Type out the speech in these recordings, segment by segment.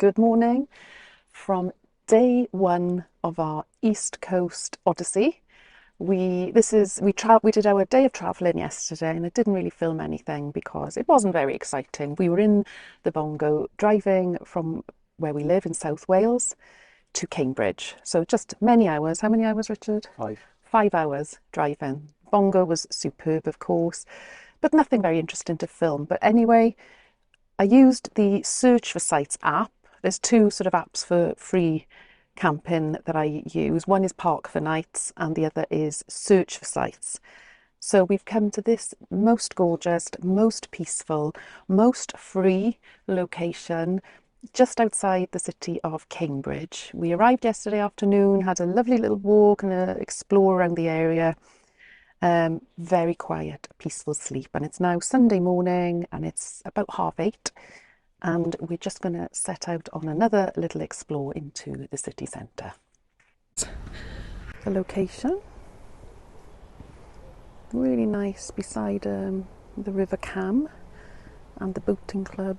Good morning from day one of our East Coast Odyssey. We did our day of travelling yesterday, and I didn't really film anything because it wasn't very exciting. We were in the Bongo driving from where we live in South Wales to Cambridge. So just many hours. How many hours, Richard? 5. 5 hours driving. Bongo was superb, of course, but nothing very interesting to film. But anyway, I used the Searchforsites app. There's two sort of apps for free camping that I use. One is Park4Nite and the other is Searchforsites. So we've come to this most gorgeous, most peaceful, most free location just outside the city of Cambridge. We arrived yesterday afternoon, had a lovely little walk and an explore around the area. Very quiet, peaceful sleep. And it's now Sunday morning and it's about 8:30. And we're just going to set out on another little explore into the city centre. The location, really nice beside the River Cam and the boating club.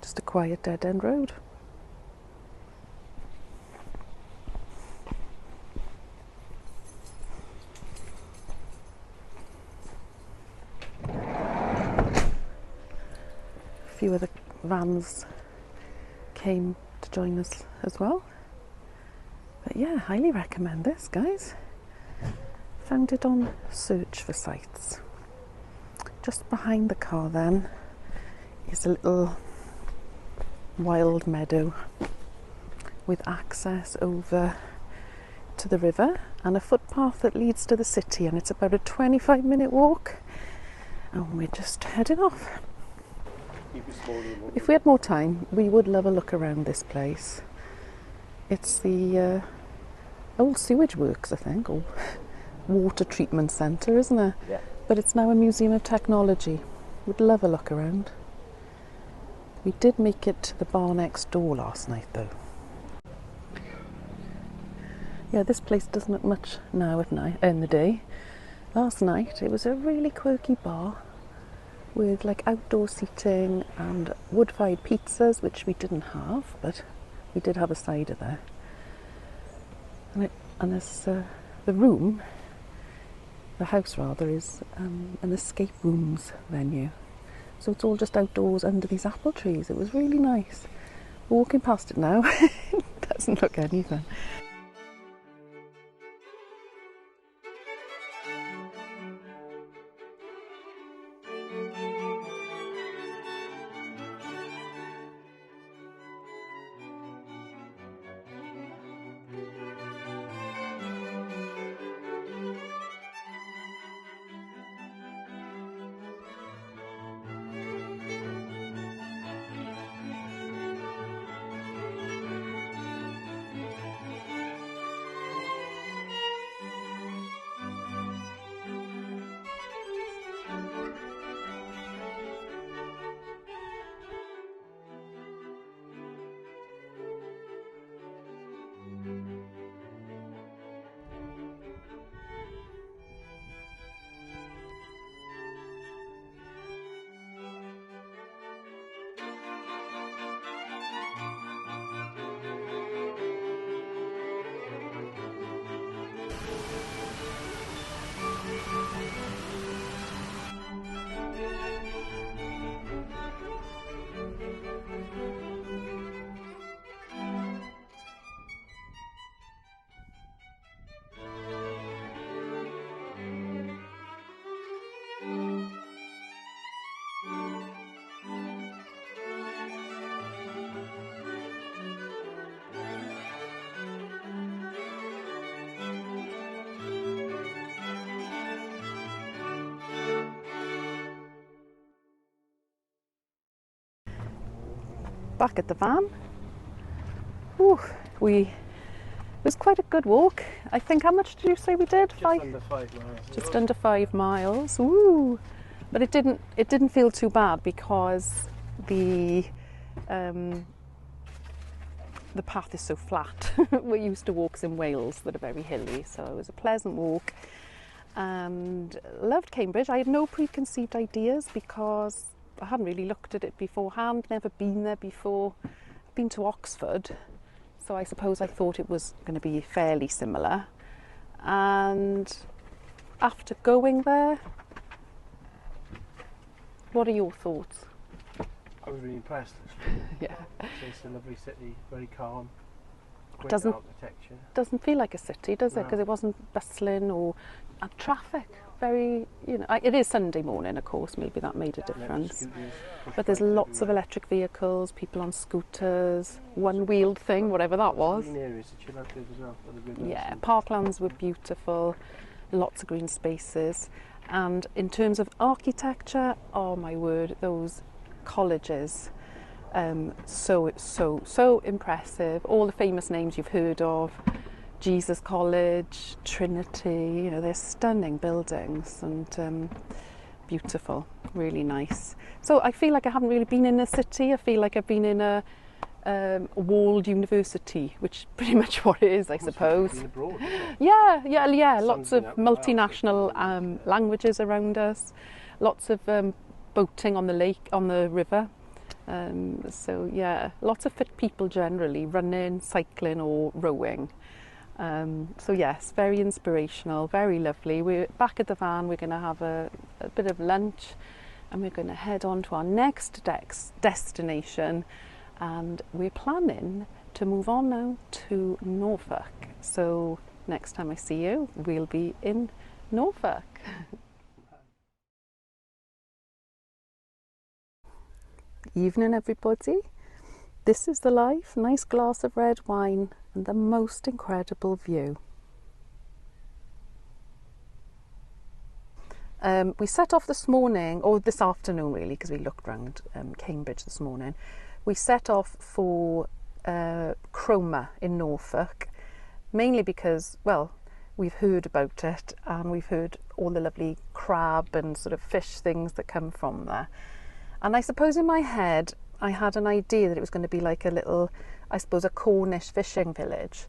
Just a quiet dead end road. A few of the vans came to join us as well. But yeah, highly recommend this, guys. Found it on Searchforsites. Just behind the car then is a little wild meadow with access over to the river and a footpath that leads to the city, and it's about a 25-minute walk, and we're just heading off. If we had more time, we would love a look around this place. It's the old sewage works, I think, or water treatment centre, isn't it? Yeah. But it's now a museum of technology. Would love a look around. We did make it to the bar next door last night, though. Yeah, this place doesn't look much now at night, in the day. Last night, it was a really quirky bar with like outdoor seating and wood-fired pizzas, which we didn't have, but we did have a cider there. And this, the room, the house rather, is an escape rooms venue. So it's all just outdoors under these apple trees. It was really nice. Walking past it now, it doesn't look anything. Back at the van. Ooh, it was quite a good walk. I think, how much did you say we did? Just under 5 miles. Just under 5 miles. Ooh. But it didn't feel too bad because the path is so flat. We're used to walks in Wales that are very hilly, so it was a pleasant walk. And loved Cambridge. I had no preconceived ideas because I hadn't really looked at it beforehand, never been there before. I've been to Oxford, so I suppose I thought it was going to be fairly similar. And after going there, what are your thoughts? I was really impressed, actually. Yeah. It's a lovely city, very calm, great Doesn't- architecture. Doesn't feel like a city, does it? No. Because it wasn't bustling or traffic. Very, it is Sunday morning, of course. Maybe that made a difference. Scooters, push But there's bikes lots of everywhere. electric vehicles, people on scooters, one-wheeled thing, whatever that was. Green areas to chill out with as well. For the rivers Yeah, and- parklands were beautiful, lots of green spaces. And in terms of architecture, oh my word, those colleges, so impressive. All the famous names you've heard of, Jesus College, Trinity, they're stunning buildings and beautiful, really nice. So I feel like I haven't really been in a city. I feel like I've been in a walled university, which is pretty much what it is, I suppose. Been abroad, isn't it? Yeah. Lots Sun's of been out for a while, multinational languages around us. Lots of boating on the lake, on the river. So yeah, lots of fit people generally, running, cycling or rowing. So yes, very inspirational, very lovely. We're back at the van, we're going to have a bit of lunch and we're going to head on to our next destination, and we're planning to move on now to Norfolk. So next time I see you, we'll be in Norfolk. Evening everybody. This is the life, nice glass of red wine and the most incredible view. We set off this morning, or this afternoon really, because we looked round Cambridge this morning. We set off for Cromer in Norfolk, mainly because, well, we've heard about it and we've heard all the lovely crab and sort of fish things that come from there. And I suppose in my head I had an idea that it was going to be like a little, I suppose, a Cornish fishing village.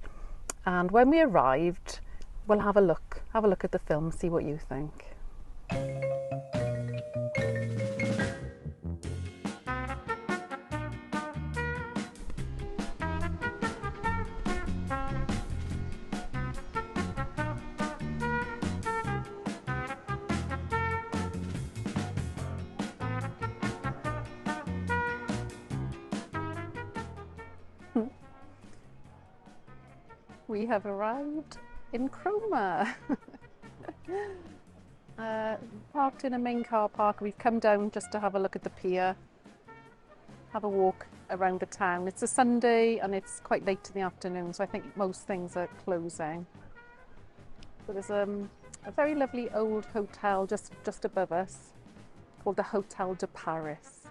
And when we arrived, we'll have a look at the film, see what you think. We have arrived in Cromer. Parked in a main car park. We've come down just to have a look at the pier, have a walk around the town. It's a Sunday and it's quite late in the afternoon, so I think most things are closing. So there's a very lovely old hotel just above us called the Hotel de Paris.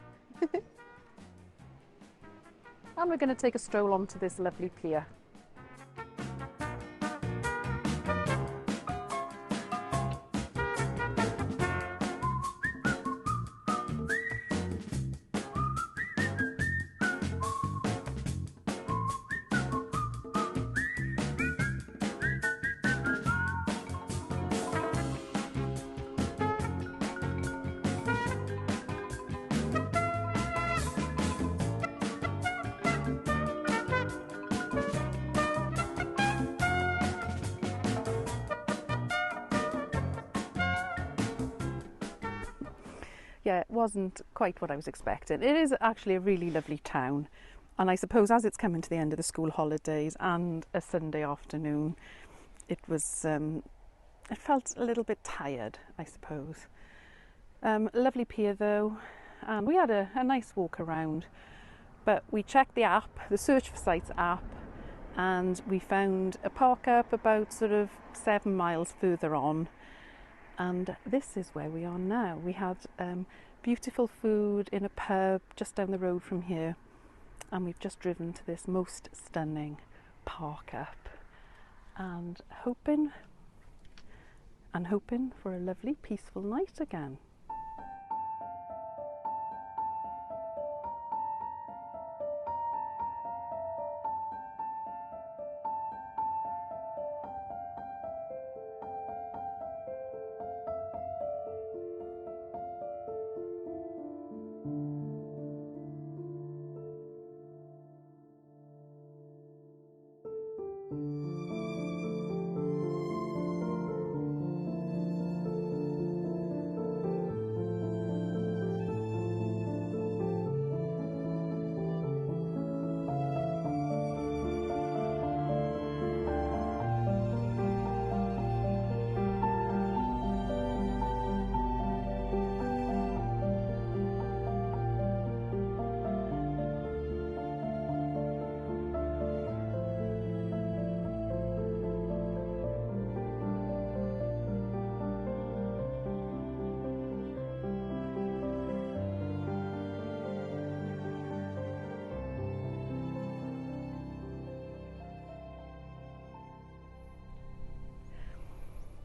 And we're going to take a stroll onto this lovely pier. Yeah, it wasn't quite what I was expecting. It is actually a really lovely town, and I suppose as it's coming to the end of the school holidays and a Sunday afternoon, it felt a little bit tired, I suppose. Lovely pier though, and we had a nice walk around, but we checked the app, the Searchforsites app, and we found a park up about sort of 7 miles further on. And this is where we are now. We had beautiful food in a pub just down the road from here, and we've just driven to this most stunning park up, and hoping for a lovely peaceful night again.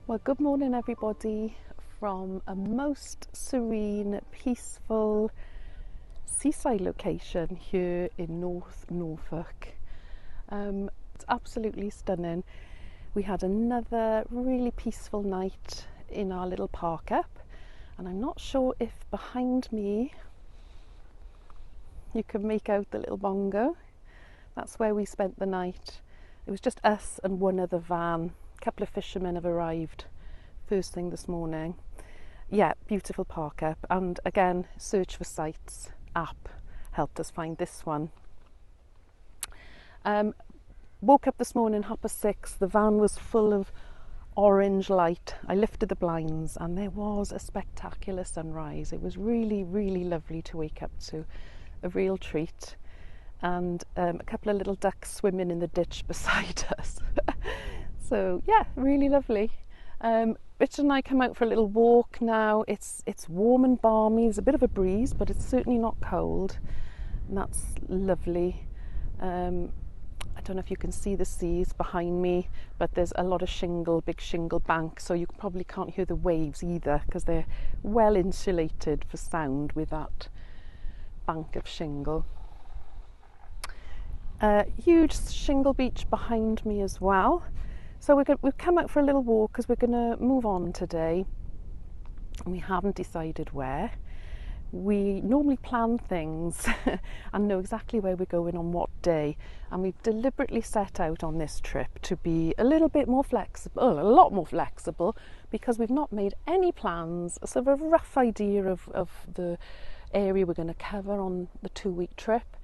Well, good morning, everybody, from a most serene, peaceful seaside location here in North Norfolk. It's absolutely stunning. We had another really peaceful night in our little park up, and I'm not sure if behind me you can make out the little Bongo. That's where we spent the night. It was just us and one other van. A couple of fishermen have arrived first thing this morning. Yeah, beautiful park up, and again, Searchforsites app helped us find this one. Woke up this morning 6:30. The van was full of orange light. I lifted the blinds and there was a spectacular sunrise. It was really, really lovely to wake up to. A real treat. And a couple of little ducks swimming in the ditch beside us. So yeah, really lovely. Richard and I come out for a little walk now. It's warm and balmy. There's a bit of a breeze, but it's certainly not cold, and that's lovely. I don't know if you can see the seas behind me, but there's a lot of shingle, big shingle bank, so you probably can't hear the waves either because they're well insulated for sound with that bank of shingle. Huge shingle beach behind me as well. So we've come out for a little walk because we're going to move on today, and we haven't decided where. We normally plan things and know exactly where we're going on what day, and we've deliberately set out on this trip to be a little bit more flexible, a lot more flexible, because we've not made any plans, a sort of a rough idea of the area we're going to cover on the 2-week trip,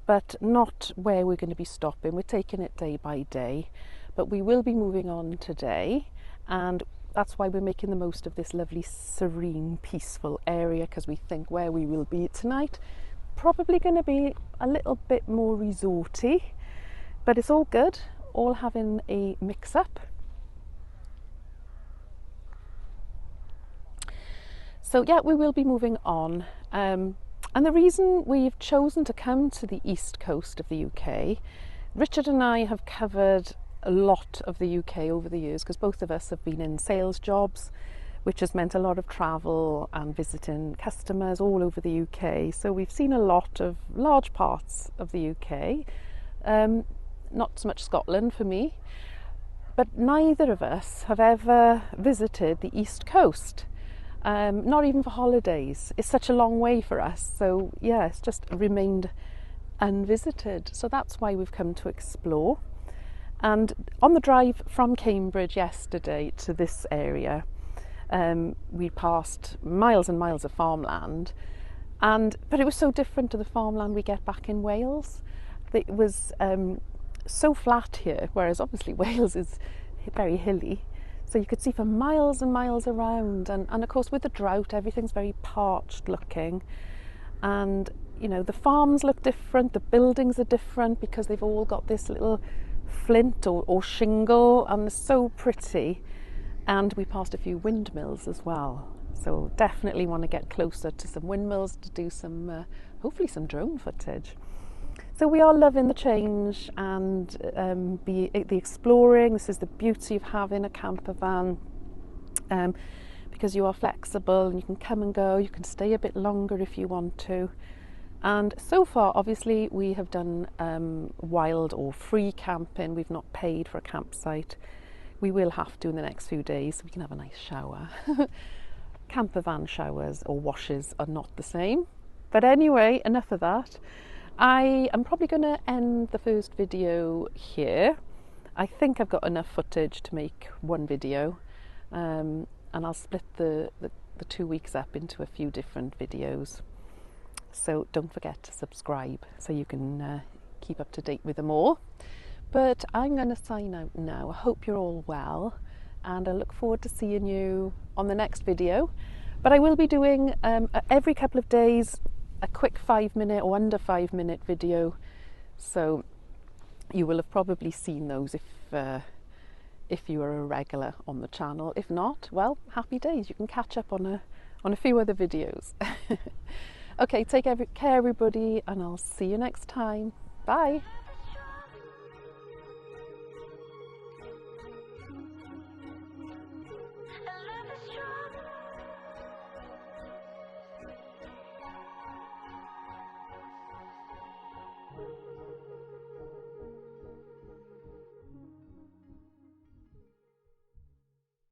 but not where we're going to be stopping. We're taking it day by day, but we will be moving on today, and that's why we're making the most of this lovely, serene, peaceful area, because we think where we will be tonight probably going to be a little bit more resorty, but it's all good, all having a mix-up. So yeah, we will be moving on. And the reason we've chosen to come to the east coast of the UK, Richard and I have covered a lot of the UK over the years because both of us have been in sales jobs, which has meant a lot of travel and visiting customers all over the UK. So we've seen a lot of large parts of the UK, not so much Scotland for me, but neither of us have ever visited the east coast. Not even for holidays. It's such a long way for us, so yeah, it's just remained unvisited. So that's why we've come to explore. And on the drive from Cambridge yesterday to this area, we passed miles and miles of farmland, but it was so different to the farmland we get back in Wales. It was so flat here, whereas obviously Wales is very hilly. So you could see for miles and miles around, and of course with the drought everything's very parched looking, and you know the farms look different, the buildings are different because they've all got this little flint or shingle, and they're so pretty. And we passed a few windmills as well, so definitely want to get closer to some windmills to do some hopefully some drone footage. So we are loving the change and the exploring. This is the beauty of having a camper van, because you are flexible and you can come and go. You can stay a bit longer if you want to. And so far, obviously, we have done wild or free camping. We've not paid for a campsite. We will have to in the next few days so we can have a nice shower. Camper van showers or washes are not the same. But anyway, enough of that. I am probably going to end the first video here. I think I've got enough footage to make one video, and I'll split the 2 weeks up into a few different videos. So don't forget to subscribe so you can keep up to date with them all. But I'm going to sign out now. I hope you're all well, and I look forward to seeing you on the next video. But I will be doing every couple of days a quick 5-minute or under 5-minute video, so you will have probably seen those if you are a regular on the channel. If not, well, happy days, you can catch up on a few other videos. Okay, take care everybody, and I'll see you next time. Bye.